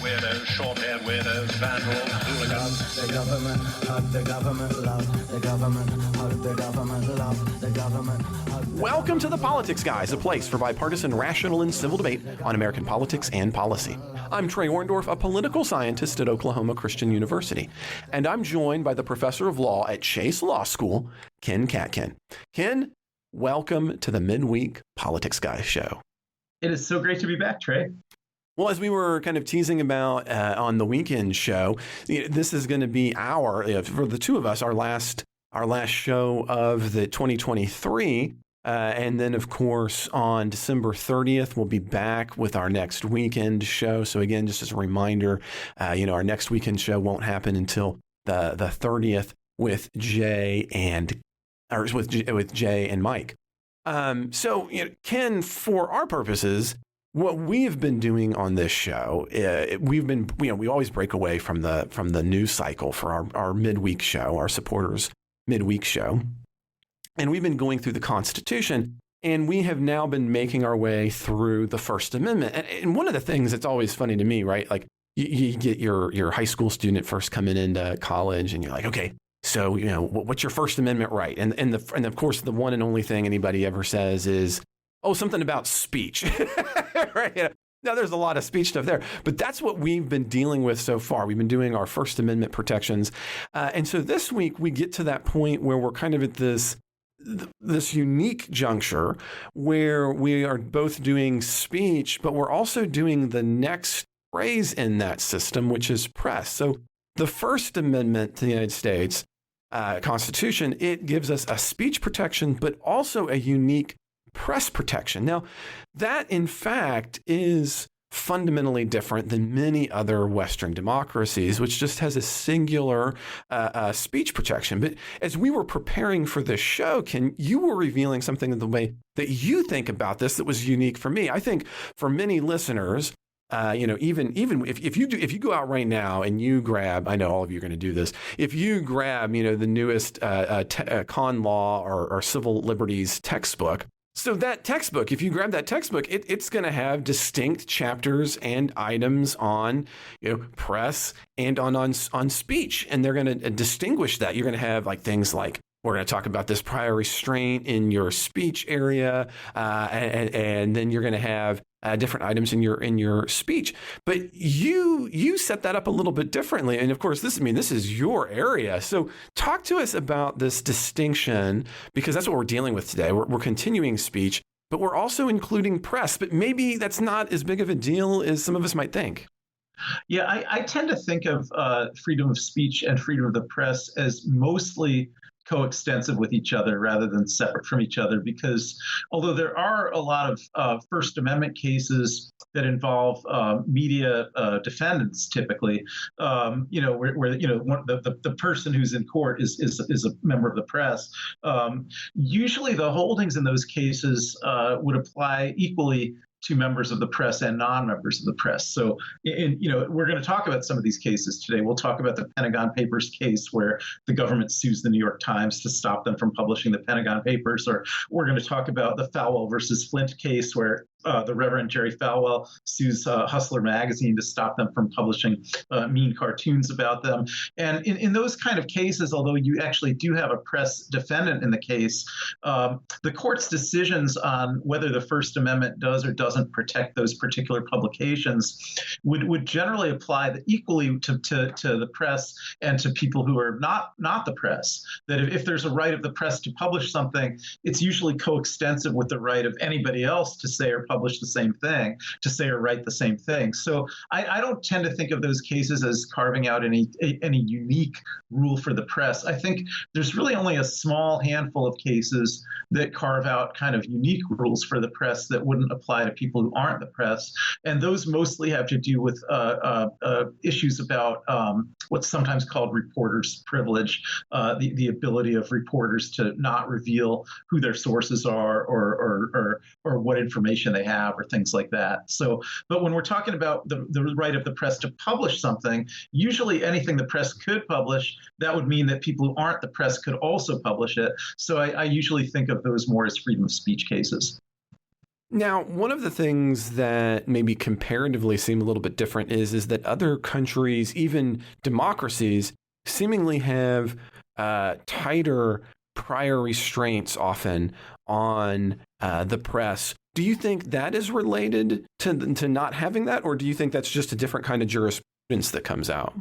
long-haired weirdos, short-haired weirdos, vandals, hooligans. The government, hug the government, love the government, hug the government, love the government. Welcome to The Politics Guys, a place for bipartisan, rational, and civil debate on American politics and policy. I'm Trey Orndorff, a political scientist at Oklahoma Christian University, and I'm joined by the professor of law at Chase Law School, Ken Katkin. Ken, welcome to the Midweek Politics Guys show. It is so great to be back, Trey. Well, as we were kind of teasing about on the weekend show, this is going to be for the two of us, our last show of the 2023. And then, of course, on December 30th, we'll be back with our next weekend show. So again, just as a reminder, our next weekend show won't happen until the 30th with Jay and Mike. So, Ken, for our purposes, what we've been doing on this show, we always break away from the news cycle for our midweek show, our supporters midweek show. And we've been going through the Constitution, and we have now been making our way through the First Amendment. And one of the things that's always funny to me, right? Like you get your high school student first coming into college, and you're like, okay, so what's your First Amendment right? And of course the one and only thing anybody ever says is, oh, something about speech, right? Now, there's a lot of speech stuff there, but that's what we've been dealing with so far. We've been doing our First Amendment protections. And so this week we get to that point where we're kind of at this unique juncture where we are both doing speech, but we're also doing the next phrase in that system, which is press. So the First Amendment to the United States Constitution, it gives us a speech protection, but also a unique press protection. Now, that in fact is fundamentally different than many other Western democracies, which just has a singular speech protection. But as we were preparing for this show, Ken, you were revealing something in the way that you think about this that was unique for me. I think for many listeners, even if you go out right now and you grab, I know all of you are going to do this, if you grab, the newest con law or civil liberties textbook. So that textbook, if you grab that textbook, it's going to have distinct chapters and items on, press and on speech, and they're going to distinguish that. You're going to have things like, we're going to talk about this prior restraint in your speech area, and then you're going to have different items in your speech. But you set that up a little bit differently, and of course, this is your area. So talk to us about this distinction, because that's what we're dealing with today. We're continuing speech, but we're also including press. But maybe that's not as big of a deal as some of us might think. Yeah, I tend to think of freedom of speech and freedom of the press as mostly coextensive with each other rather than separate from each other, because although there are a lot of First Amendment cases that involve media defendants, typically, where the person who's in court is a member of the press. Usually, the holdings in those cases would apply equally to members of the press and non-members of the press. So, we're going to talk about some of these cases today. We'll talk about the Pentagon Papers case where the government sues the New York Times to stop them from publishing the Pentagon Papers, or we're going to talk about the Falwell versus Flint case where the Reverend Jerry Falwell sues Hustler magazine to stop them from publishing mean cartoons about them. And in those kind of cases, although you actually do have a press defendant in the case, the court's decisions on whether the First Amendment does or doesn't protect those particular publications would generally apply equally to the press and to people who are not the press. That if there's a right of the press to publish something, it's usually coextensive with the right of anybody else to say or publish the same thing, to say or write the same thing. So I don't tend to think of those cases as carving out any unique rule for the press. I think there's really only a small handful of cases that carve out kind of unique rules for the press that wouldn't apply to people who aren't the press. And those mostly have to do with issues about what's sometimes called reporters' privilege, the ability of reporters to not reveal who their sources are or what information they have or things like that. So, but when we're talking about the right of the press to publish something, usually anything the press could publish, that would mean that people who aren't the press could also publish it. So I usually think of those more as freedom of speech cases. Now, one of the things that maybe comparatively seem a little bit different is that other countries, even democracies, seemingly have tighter prior restraints often on the press. Do you think that is related to not having that, or do you think that's just a different kind of jurisprudence that comes out?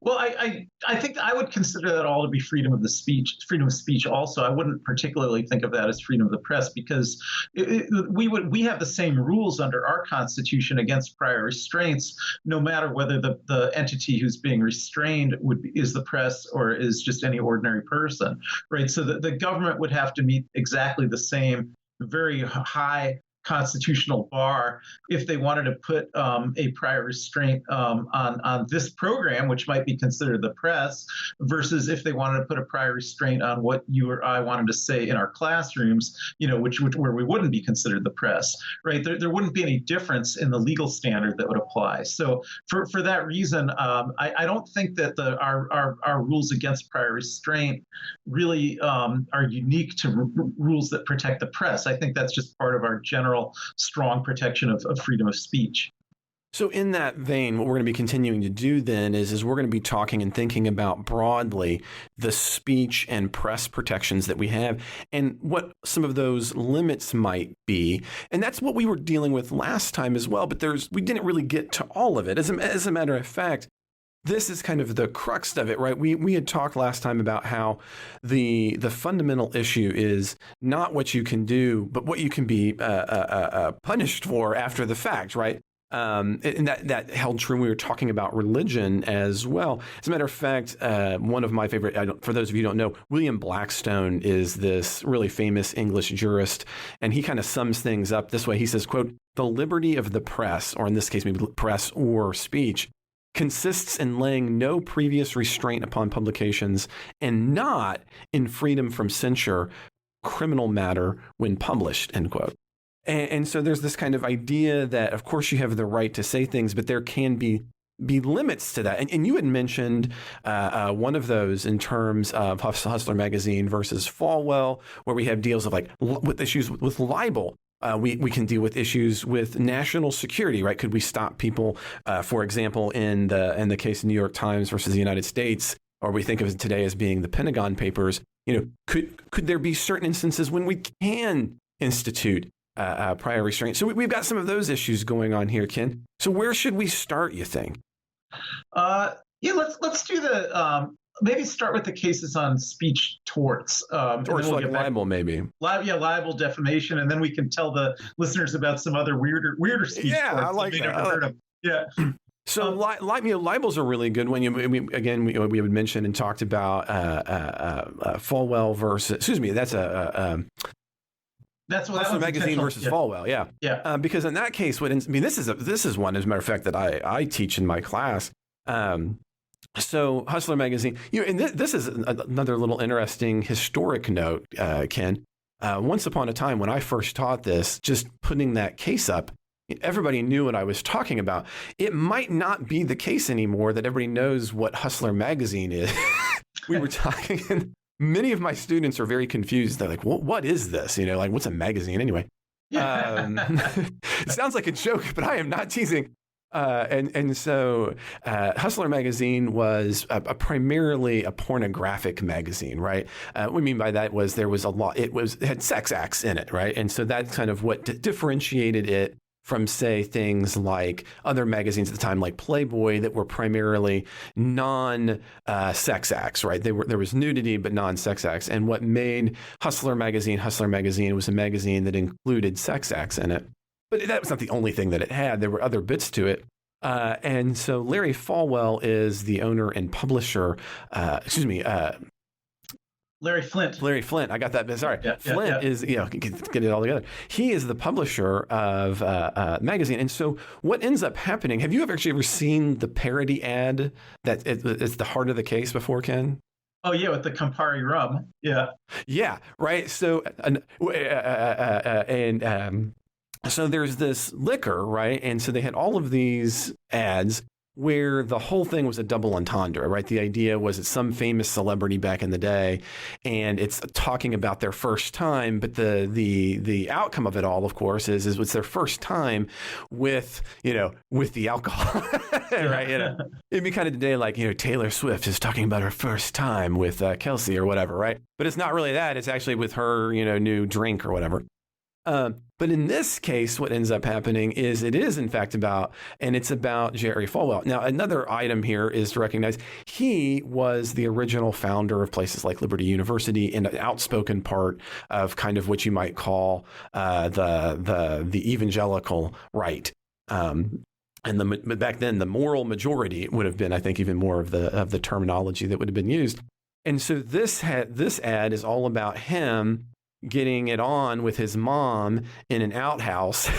Well, I think I would consider that all to be freedom of speech also. I wouldn't particularly think of that as freedom of the press, because we have the same rules under our Constitution against prior restraints, no matter whether the entity who's being restrained is the press or is just any ordinary person, right? So the government would have to meet exactly the same very high constitutional bar if they wanted to put a prior restraint on this program, which might be considered the press, versus if they wanted to put a prior restraint on what you or I wanted to say in our classrooms, which where we wouldn't be considered the press, right? There wouldn't be any difference in the legal standard that would apply. So for that reason, I don't think that our rules against prior restraint really are unique to rules that protect the press. I think that's just part of our general strong protection of freedom of speech. So in that vein, what we're going to be continuing to do then is we're going to be talking and thinking about broadly the speech and press protections that we have and what some of those limits might be. And that's what we were dealing with last time as well, but we didn't really get to all of it. As a matter of fact, this is kind of the crux of it, right? We had talked last time about how the fundamental issue is not what you can do, but what you can be punished for after the fact, right? And that held true when we were talking about religion as well. As a matter of fact, one of my favorite, for those of you who don't know, William Blackstone is this really famous English jurist, and he kind of sums things up this way. He says, quote, "The liberty of the press," or in this case, maybe press or speech, "consists in laying no previous restraint upon publications and not in freedom from censure, criminal matter when published," end quote. And so there's this kind of idea that, of course, you have the right to say things, but there can be limits to that. And you had mentioned one of those in terms of Hustler Magazine versus Falwell, where we have deals of with issues with libel. We can deal with issues with national security, right? Could we stop people, for example, in the case of New York Times versus the United States, or we think of it today as being the Pentagon Papers? Could there be certain instances when we can institute prior restraint? So we've got some of those issues going on here, Ken. So where should we start, you think? Let's do maybe start with the cases on speech torts. Torts like libel, maybe. Libel, defamation, and then we can tell the listeners about some other weirder speech torts. Yeah, I like that. Never heard of. Yeah. So libel's a really good one. We had mentioned and talked about Falwell versus. Excuse me. That's Hustler Magazine versus Falwell. Yeah. Because in that case, this is one, as a matter of fact, that I teach in my class. So Hustler Magazine, and this is another little interesting historic note, Ken. Once upon a time, when I first taught this, just putting that case up, everybody knew what I was talking about. It might not be the case anymore that everybody knows what Hustler Magazine is. We were talking, and many of my students are very confused. They're like, what is this? What's a magazine anyway? It sounds like a joke, but I am not teasing. And so Hustler Magazine was primarily a pornographic magazine, right? What we mean by that was there was a lot, it had sex acts in it, right? And so that's kind of what differentiated it from, say, things like other magazines at the time, like Playboy, that were primarily non-sex acts, right? There was nudity, but non-sex acts. And what made Hustler Magazine was a magazine that included sex acts in it. But that was not the only thing that it had. There were other bits to it. And so Larry Falwell is the owner and publisher. Larry Flynt. I got that. Sorry. Flynt is, get it all together. He is the publisher of magazine. And so what ends up happening, have you ever seen the parody ad that is the heart of the case before, Ken? Oh, yeah, with the Campari rum. Yeah. Yeah, right. So, so there's this liquor, right? And so they had all of these ads where the whole thing was a double entendre, right? The idea was it's some famous celebrity back in the day, and it's talking about their first time, but the outcome of it all, of course, is it's their first time with the alcohol, right? It'd be kind of today like Taylor Swift is talking about her first time with Kelsey or whatever, right? But it's not really that. It's actually with her new drink or whatever. But in this case, what ends up happening is it is, in fact, about Jerry Falwell. Now, another item here is to recognize he was the original founder of places like Liberty University and an outspoken part of kind of what you might call the evangelical right. And back then, the moral majority would have been, I think, even more of the terminology that would have been used. And so this ad is all about him getting it on with his mom in an outhouse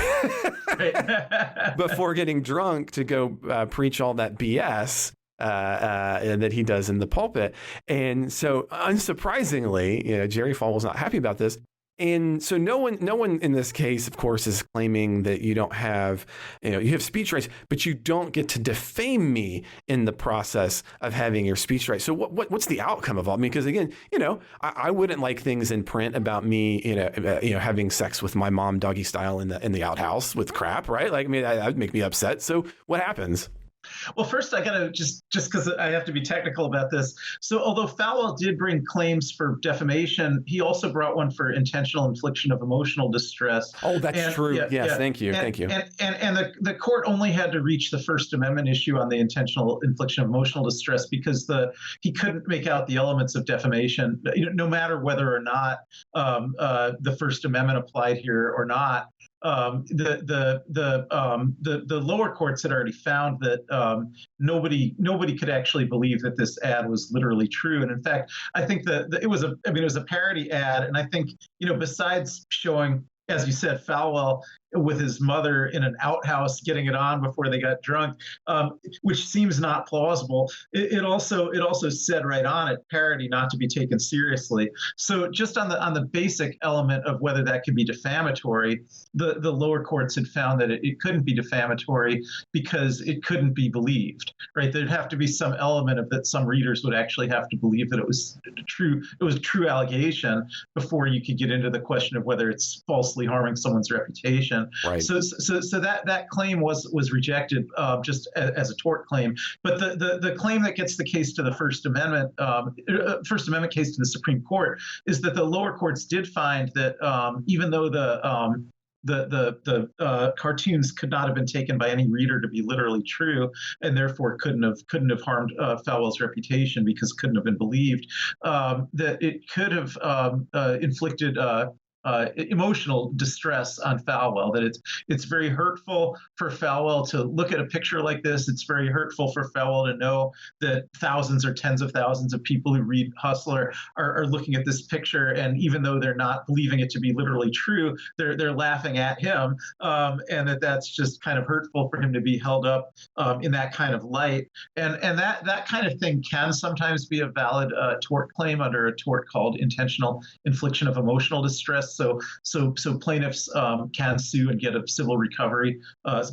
before getting drunk to go preach all that BS that he does in the pulpit. And so unsurprisingly, Jerry Falwell's not happy about this. And so no one in this case, of course, is claiming that you don't have, you have speech rights, but you don't get to defame me in the process of having your speech rights. So what's the outcome of all? I mean, because again, I wouldn't like things in print about me, having sex with my mom doggy style in the outhouse with crap, right? Like, I mean, that would make me upset. So what happens? Well, first, I got to just because I have to be technical about this. So although Falwell did bring claims for defamation, he also brought one for intentional infliction of emotional distress. Oh, that's true. Yeah, yes, yeah. Thank you. And the court only had to reach the First Amendment issue on the intentional infliction of emotional distress because he couldn't make out the elements of defamation, no matter whether or not the First Amendment applied here or not. The lower courts had already found that nobody could actually believe that this ad was literally true. And in fact, I think that it was a parody ad. And I think, besides showing, as you said, Falwell with his mother in an outhouse getting it on before they got drunk, which seems not plausible. It also said right on it, parody not to be taken seriously. So just on the basic element of whether that could be defamatory, the lower courts had found that it couldn't be defamatory because it couldn't be believed, right? There'd have to be some element of that some readers would actually have to believe that it was true. It was a true allegation before you could get into the question of whether it's falsely harming someone's reputation. Right. So that claim was rejected just as a tort claim. But the claim that gets the case to the First Amendment case to the Supreme Court is that the lower courts did find that even though the cartoons could not have been taken by any reader to be literally true, and therefore couldn't have harmed Falwell's reputation because it couldn't have been believed, that it could have inflicted emotional distress on Falwell, that it's very hurtful for Falwell to look at a picture like this. It's very hurtful for Falwell to know that thousands or tens of thousands of people who read Hustler are looking at this picture, and even though they're not believing it to be literally true, they're laughing at him, and that's just kind of hurtful for him to be held up in that kind of light. And that kind of thing can sometimes be a valid tort claim under a tort called intentional infliction of emotional distress. So plaintiffs can sue and get a civil recovery,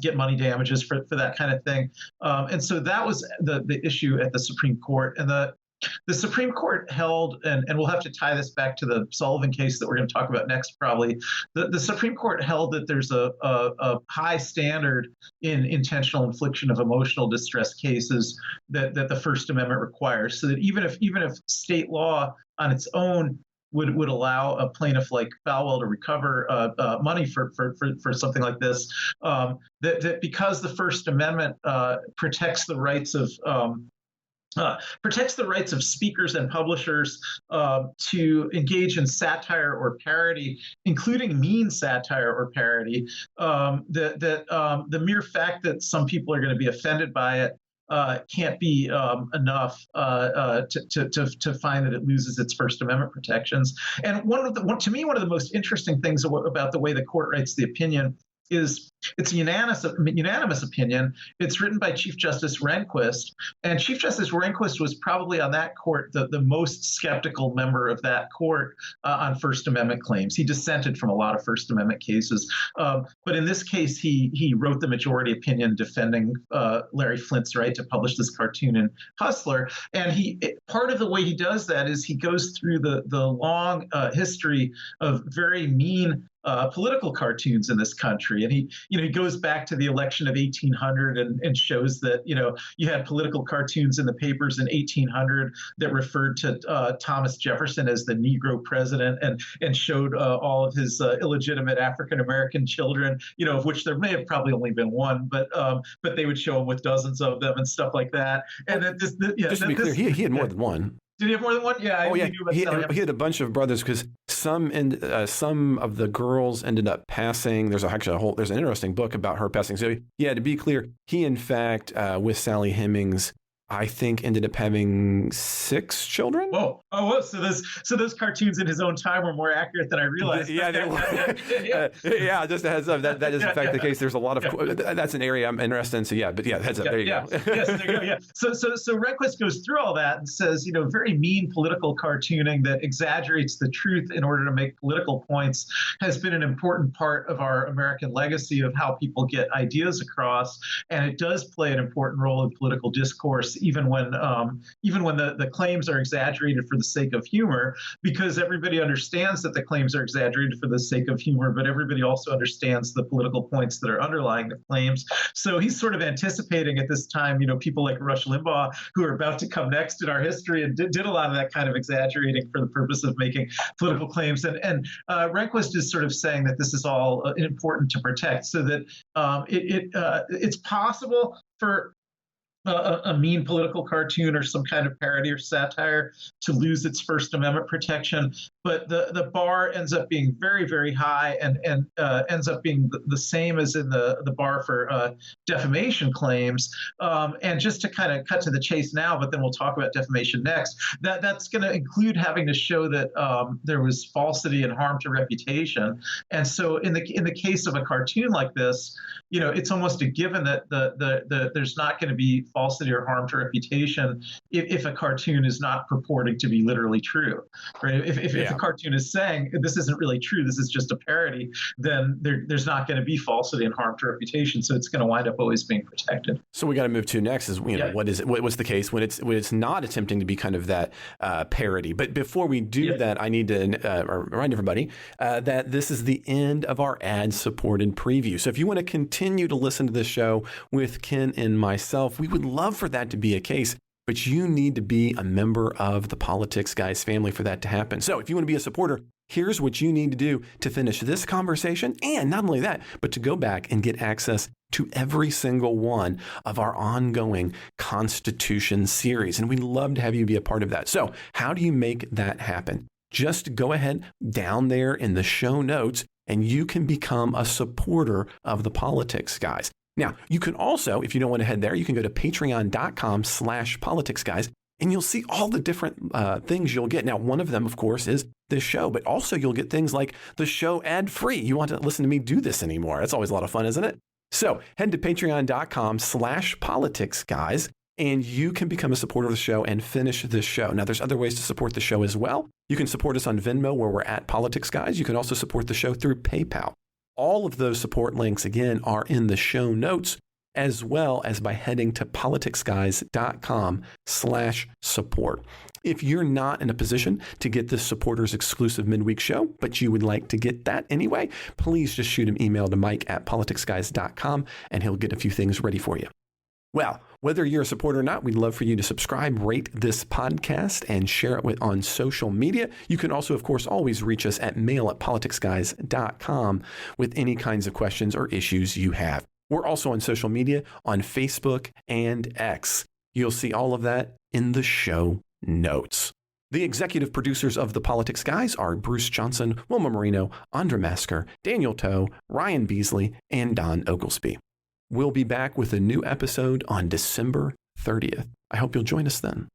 get money damages for that kind of thing. And so that was the issue at the Supreme Court. And the Supreme Court held, and we'll have to tie this back to the Sullivan case that we're going to talk about next probably, the Supreme Court held that there's a high standard in intentional infliction of emotional distress cases that the First Amendment requires, so that even if state law on its own would allow a plaintiff like Falwell to recover money for something like this, that because the First Amendment protects the rights of speakers and publishers to engage in satire or parody, including mean satire or parody, the mere fact that some people are going to be offended by it can't be enough to find that it loses its First Amendment protections. And to me, one of the most interesting things about the way the court writes the opinion it's a unanimous opinion. It's written by Chief Justice Rehnquist, and Chief Justice Rehnquist was probably on that court the most skeptical member of that court on First Amendment claims. He dissented from a lot of First Amendment cases, but in this case, he wrote the majority opinion defending Larry Flynt's right to publish this cartoon in Hustler. And part of the way he does that is he goes through the long history of very mean political cartoons in this country. And he goes back to the election of 1800 and shows that, you had political cartoons in the papers in 1800 that referred to Thomas Jefferson as the Negro president and showed all of his illegitimate African-American children, of which there may have probably only been one, but they would show him with dozens of them and stuff like that. And then just to be clear, he had more than one. Did he have more than one? Yeah. He had a bunch of brothers because some of the girls ended up passing. There's an interesting book about her passing. So yeah, to be clear, he in fact with Sally Hemings, I think ended up having 6 children. Whoa! So those cartoons in his own time were more accurate than I realized. Yeah, they were. Yeah, just a heads up. That is in fact the case. There's a lot of that's an area I'm interested in. So yeah, but yeah, heads up. There you go. Yes, there you go. Yeah. So Rehnquist goes through all that and says, very mean political cartooning that exaggerates the truth in order to make political points has been an important part of our American legacy of how people get ideas across, and it does play an important role in political discourse. Even when the claims are exaggerated for the sake of humor, because everybody understands that the claims are exaggerated for the sake of humor, but everybody also understands the political points that are underlying the claims. So he's sort of anticipating at this time, people like Rush Limbaugh, who are about to come next in our history, and did a lot of that kind of exaggerating for the purpose of making political claims. And Rehnquist is sort of saying that this is all important to protect, so that it's possible for a mean political cartoon or some kind of parody or satire to lose its First Amendment protection, but the bar ends up being very, very high and ends up being the same as in the bar for defamation claims. And just to kind of cut to the chase now, but then we'll talk about defamation next, that's going to include having to show that there was falsity and harm to reputation. And so in the case of a cartoon like this, it's almost a given that there's not going to be falsity or harm to reputation if a cartoon is not purporting to be literally true, right? If a cartoon is saying this isn't really true, this is just a parody, then there's not going to be falsity and harm to reputation. So it's going to wind up always being protected. So we got to move to next is what's the case when it's not attempting to be kind of that parody. But before we do that, I need to remind everybody that this is the end of our ad-supported preview. So if you want to continue to listen to this show with Ken and myself, we would love for that to be a case, but you need to be a member of the Politics Guys family for that to happen. So if you want to be a supporter, here's what you need to do to finish this conversation, and not only that, but to go back and get access to every single one of our ongoing Constitution series. And we'd love to have you be a part of that. So how do you make that happen? Just go ahead down there in the show notes and you can become a supporter of the Politics Guys. Now, you can also, if you don't want to head there, you can go to patreon.com/politicsguys, and you'll see all the different things you'll get. Now, one of them, of course, is this show, but also you'll get things like the show ad-free. You want to listen to me do this anymore. That's always a lot of fun, isn't it? So head to patreon.com/politicsguys, and you can become a supporter of the show and finish this show. Now, there's other ways to support the show as well. You can support us on Venmo, where we're at Politics Guys. You can also support the show through PayPal. All of those support links, again, are in the show notes, as well as by heading to politicsguys.com/support. If you're not in a position to get this supporters exclusive midweek show, but you would like to get that anyway, please just shoot an email to mike@politicsguys.com and he'll get a few things ready for you. Well, whether you're a supporter or not, we'd love for you to subscribe, rate this podcast, and share it on social media. You can also, of course, always reach us at mail@politicsguys.com with any kinds of questions or issues you have. We're also on social media on Facebook and X. You'll see all of that in the show notes. The executive producers of the Politics Guys are Bruce Johnson, Wilma Marino, Andra Masker, Daniel Toe, Ryan Beasley, and Don Oglesby. We'll be back with a new episode on December 30th. I hope you'll join us then.